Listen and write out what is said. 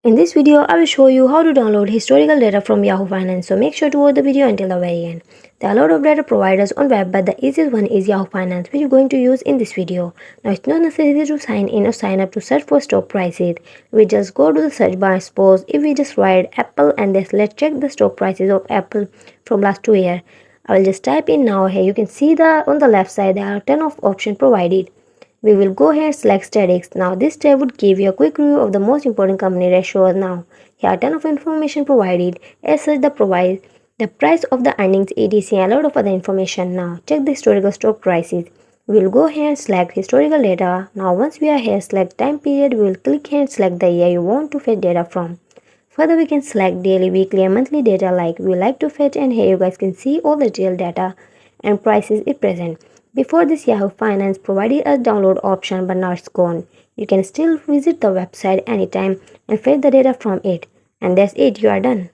In this video, I will show you how to download historical data from Yahoo Finance, so make sure to watch the video until the very end. There are a lot of data providers on web, but the easiest one is Yahoo Finance, which we're going to use in this video. Now, it's not necessary to sign in or sign up to search for stock prices. We just go to the search bar. Suppose if we just write Apple and then let's check the stock prices of Apple from last 2 years. I will just type in now. Here you can see on the left side there are 10 of options provided. We will go ahead and select statistics. Now this tab would give you a quick review of the most important company ratios. Now here are 10 of information provided. As such, the price of the earnings etc and a lot of other information. Now check the historical stock prices. We will go ahead and select historical data. Now once we are here, select time period. We will click here and select the year you want to fetch data from. Further, we can select daily, weekly and monthly data like we like to fetch, and here you guys can see all the real data and prices is present. Before this, Yahoo Finance provided a download option, but now it's gone. You can still visit the website anytime and fetch the data from it. And that's it, you are done.